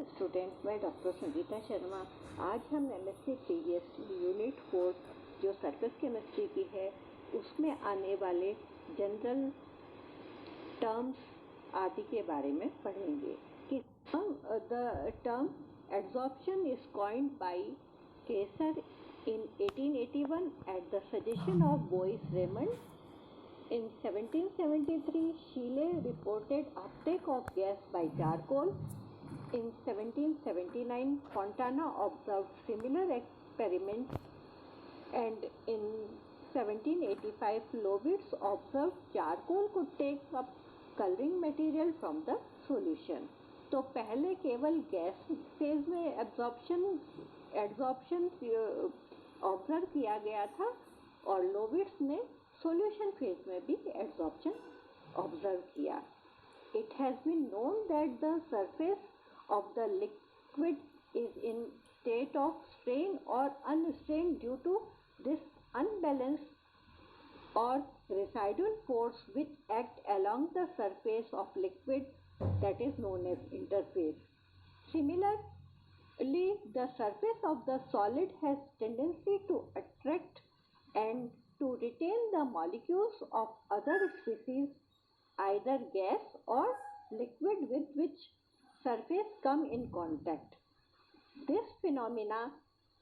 Student, मैं doctor Sangeeta Sharma. आज हम एमएससी प्रीवियस यूनिट 4 जो सरफेस केमिस्ट्री की है उसमें आने वाले जनरल टर्म्स आदि के बारे में पढ़ेंगे कि the term adsorption is coined bye Kesar in 1881 at the suggestion of Bois Reymond. In 1773, Scheele reported uptake of gas by charcoal. In 1779, Fontana observed similar experiments, and in 1785, Lovitz observed charcoal could take up coloring material from the solution. तो पहले केवल gas phase में absorption observe किया गया था और लोविट्स ने solution phase में भी एब्जॉर्प्शन ऑब्जर्व किया. It has been known that the surface of the liquid is in state of strain or unstrained due to this unbalanced or residual force which act along the surface of liquid, that is known as interface. Similarly, the surface of the solid has tendency to attract and to retain the molecules of other species, either gas or liquid, with which surface come in contact. This phenomena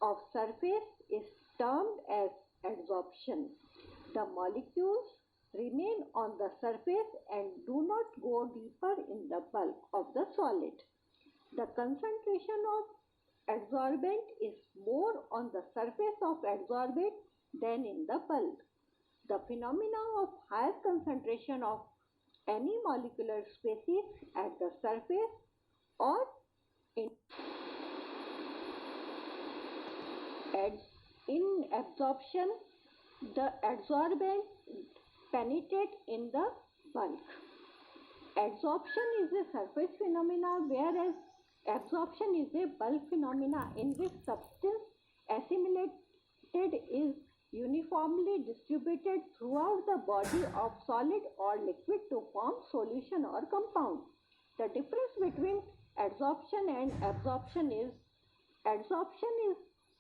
of surface is termed as adsorption. The molecules remain on the surface and do not go deeper in the bulk of the solid. The concentration of adsorbent is more on the surface of adsorbate than in the bulk. The phenomena of higher concentration of any molecular species at the surface or in absorption, the adsorbent penetrate in the bulk. Adsorption is a surface phenomena, whereas absorption is a bulk phenomena in which substance assimilated is uniformly distributed throughout the body of solid or liquid to form solution or compound. The difference between adsorption and absorption is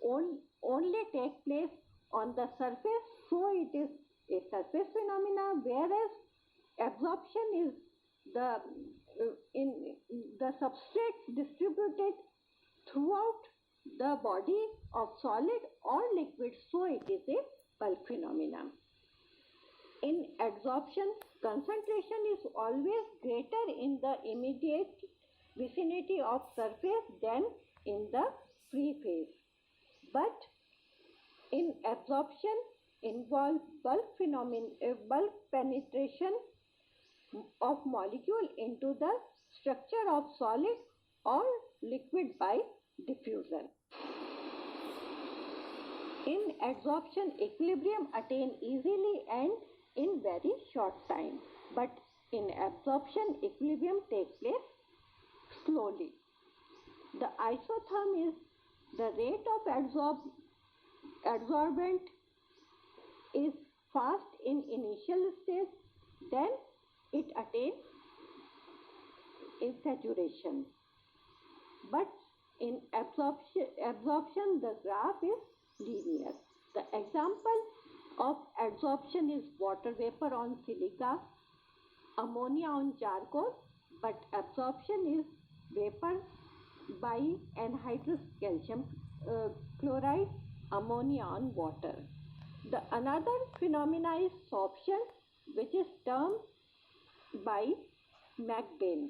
only take place on the surface, so it is a surface phenomena, whereas absorption is the substrate distributed throughout the body of solid or liquid, so it is a bulk phenomenon. In adsorption, concentration is always greater in the immediate vicinity of surface than in the free phase, but in absorption involves bulk penetration of molecule into the structure of solid or liquid by diffusion. In adsorption, equilibrium attained easily and in very short time, but in absorption, equilibrium takes place slowly. The isotherm is the rate of adsorbent is fast in initial stage, then it attains saturation. But in absorption the graph is linear. The example of adsorption is water vapor on silica, ammonia on charcoal, but absorption is vapor by anhydrous calcium chloride, ammonia on water. The another phenomena is sorption, which is termed by McBain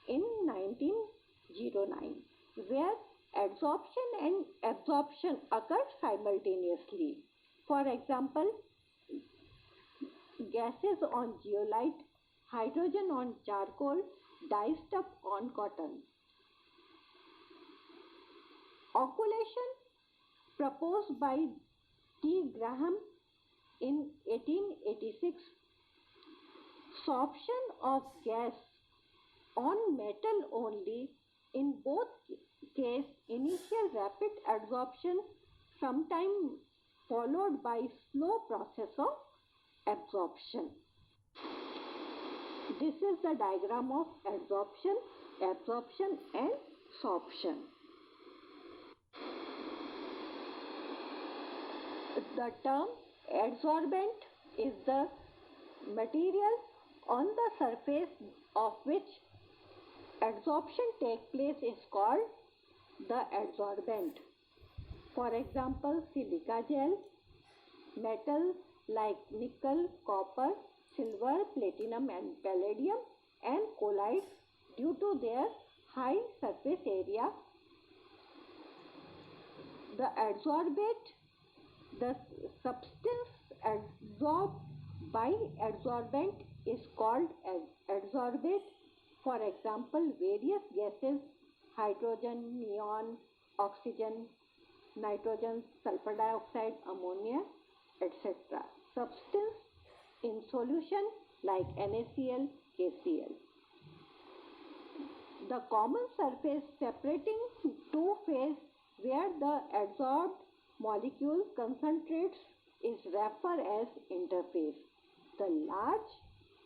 in 1909, where adsorption and absorption occur simultaneously. For example, gases on zeolite, hydrogen on charcoal, dyestuff on cotton. Occultation, proposed by T. Graham in 1886, sorption of gas on metal only, in both case initial rapid adsorption, sometime followed by slow process of absorption. This is the diagram of absorption and adsorption. The term adsorbent is the material on the surface of which adsorption takes place is called the adsorbent. For example, silica gel, metals like nickel, copper, silver, platinum and palladium and colloids due to their high surface area. The adsorbate, the substance absorbed by adsorbent is called adsorbate. For example, various gases, hydrogen, neon, oxygen, nitrogen, sulfur dioxide, ammonia, etc. Substance in solution like NaCl, KCl. The common surface separating two phases where the adsorbed molecule concentrates is referred as interface. The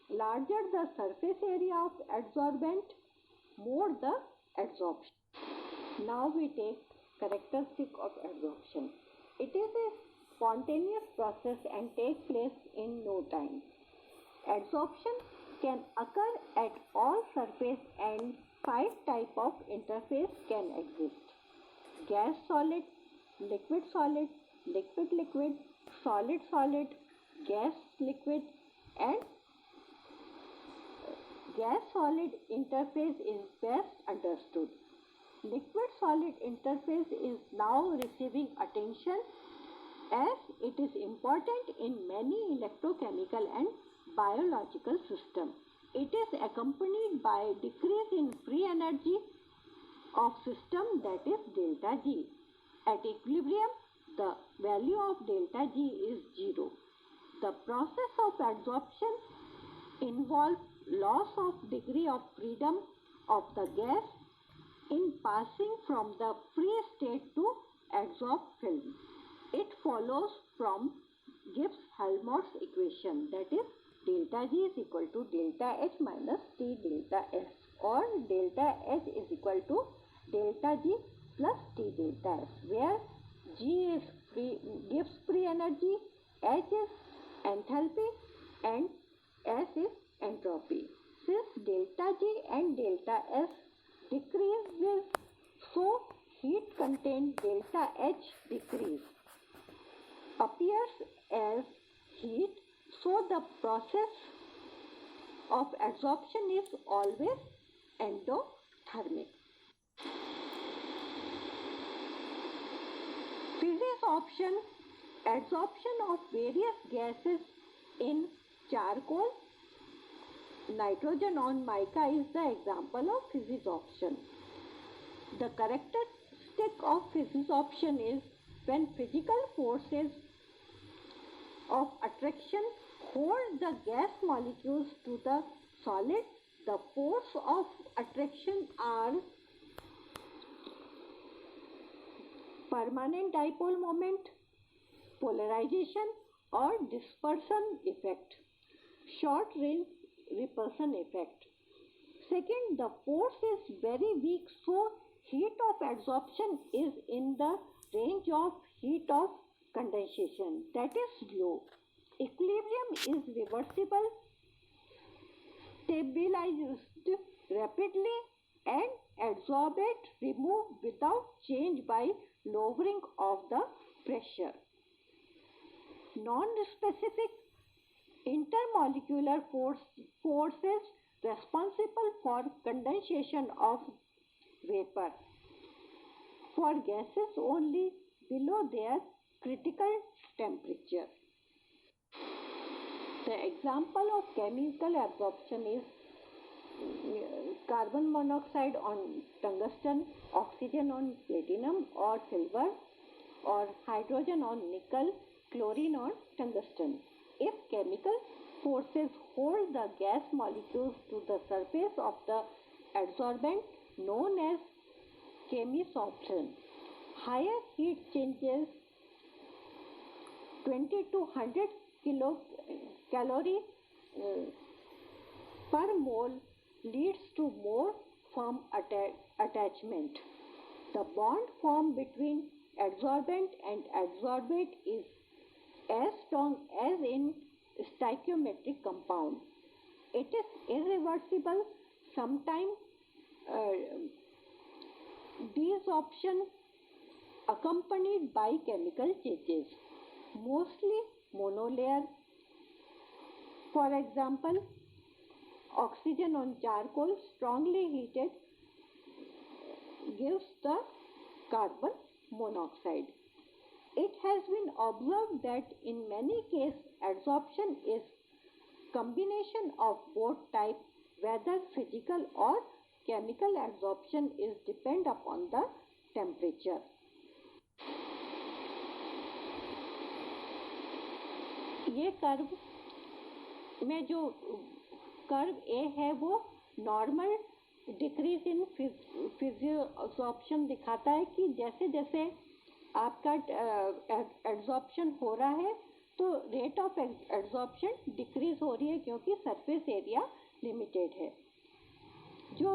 larger the surface area of adsorbent, more the adsorption. Now we take characteristic of adsorption. It is a spontaneous process and take place in no time. Adsorption can occur at all surface and 5 types of interface can exist. Gas solid, liquid solid, liquid liquid, solid solid, gas liquid and gas solid interface is best understood. Liquid solid interface is now receiving attention as it is important in many electrochemical and biological systems. It is accompanied by decrease in free energy of system, that is delta G. At equilibrium, the value of delta G is 0. The process of adsorption involves loss of degree of freedom of the gas in passing from the free state to adsorbed film. It follows from Gibbs-Helmholtz equation, that is delta G is equal to delta H minus T delta S, or delta H is equal to delta G plus T delta S, where G is Gibbs free energy, H is enthalpy and S is entropy. Since delta G and delta S decreases, so heat content delta H decrease appears as heat, so the process of adsorption is always endothermic. Physisorption, adsorption of various gases in charcoal. Nitrogen on mica is the example of physisorption. The characteristic of physisorption is when physical forces of attraction hold the gas molecules to the solid. The force of attraction are permanent dipole moment, polarization or dispersion effect, short range repulsion effect. Second, the force is very weak, so heat of adsorption is in the range of heat of condensation, that is low. Equilibrium is reversible, stabilized rapidly and adsorbate removed without change by lowering of the pressure. Non-specific intermolecular forces responsible for condensation of vapor for gases only below their critical temperature. The example of chemical absorption is carbon monoxide on tungsten, oxygen on platinum or silver, or hydrogen on nickel, chlorine on tungsten. If chemical forces hold the gas molecules to the surface of the adsorbent, known as chemisorption, higher heat changes 20 to 100 kilocalorie per mole leads to more firm attachment. The bond formed between adsorbent and adsorbate is as strong as in stoichiometric compound. It is irreversible, sometimes desorption accompanied by chemical changes, mostly monolayer. For example, oxygen on charcoal strongly heated gives the carbon monoxide. It has been observed that in many cases adsorption is combination of both types, whether physical or chemical adsorption is depend upon the temperature. ये curve में जो curve ए है वो normal decrease in फिजियोसॉर्प्शन दिखाता है कि जैसे जैसे आपका एड्सॉर्प्शन हो रहा है तो रेट ऑफ एड्सॉर्प्शन डिक्रीज हो रही है क्योंकि सरफेस एरिया लिमिटेड है। जो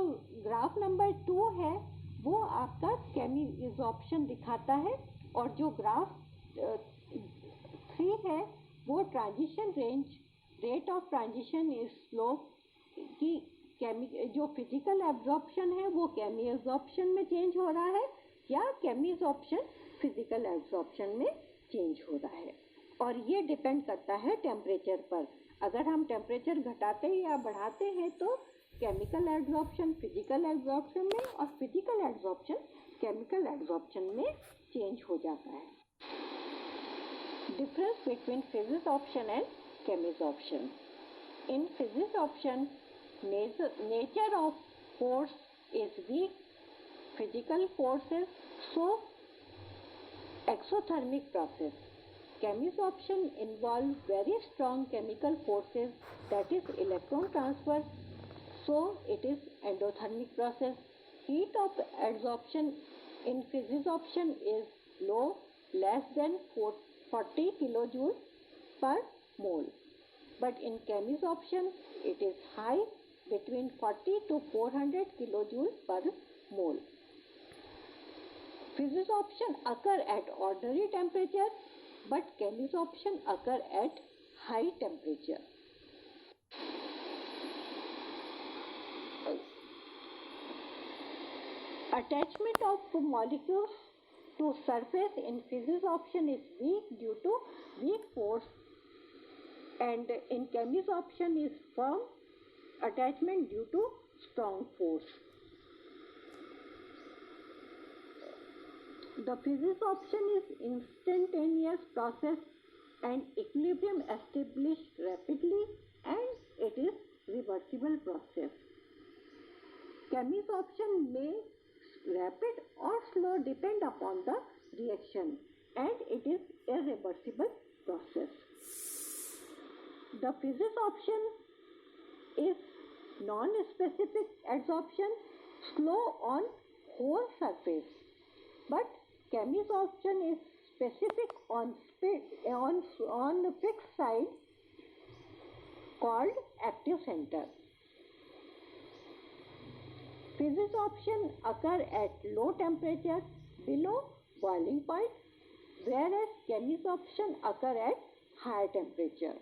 ग्राफ नंबर 2 है वो आपका केमिसॉर्प्शन दिखाता है और जो ग्राफ 3 है वो transition range rate of transition is slow की जो फिजिकल एब्जॉर्प्शन है वो केमिसॉर्प्शन में चेंज हो रहा है या केमिसॉर्प्शन फिजिकल एब्जॉर्प्शन में चेंज हो रहा है। और ये डिपेंड करता है टेम्परेचर पर। अगर हम टेम्परेचर घटाते या बढ़ाते हैं तो केमिकल एब्जॉर्प्शन फिजिकल एब्जॉर्प्शन में और फिजिकल एब्जॉर्प्शन केमिकल एब्जॉर्प्शन में चेंज हो जाता है। Difference between physisorption and chemisorption. In physisorption nature of force is weak, physical force is so exothermic process. Chemisoption involves very strong chemical forces, that is electron transfer, so it is endothermic process. Heat of adsorption in physisorption is low, less than 40 kilojoule per mole, but in chemisorption it is high, between 40 to 400 kilojoule per mole. Physisorption occur at ordinary temperature, but chemisorption occur at high temperature. Attachment of molecules to surface in physisorption is weak due to weak force, and in chemisorption is firm attachment due to strong force. The physisorption is instantaneous process and equilibrium established rapidly, and it is reversible process. Chemisorption may rapid or slow depend upon the reaction, and it is irreversible process. The physisorption is non-specific adsorption, slow on whole surface, but chemisorption is specific on fixed side called active center. Physisorption occur at low temperature below boiling point, whereas chemisorption occur at higher temperature.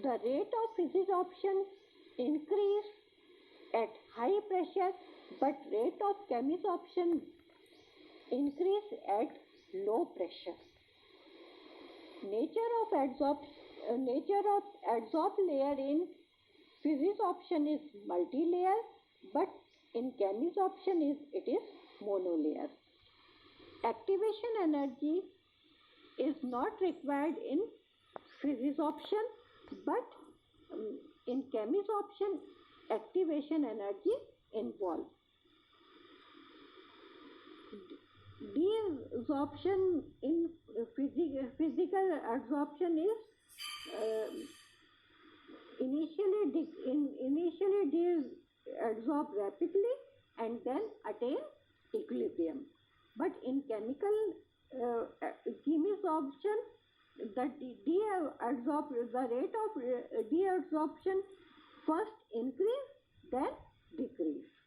The rate of physisorption increase at high pressure, but rate of chemisorption increase at low pressure. Nature of adsorbed layer in physisorption is multi-layer, but in chemisorption it is monolayer. Activation energy is not required in physisorption, but in chemisorption activation energy involved. Desorption in physical adsorption is initially deadsorb rapidly and then attain equilibrium. But in chemical chemisorption, the rate of deadsorption first increase, then decrease.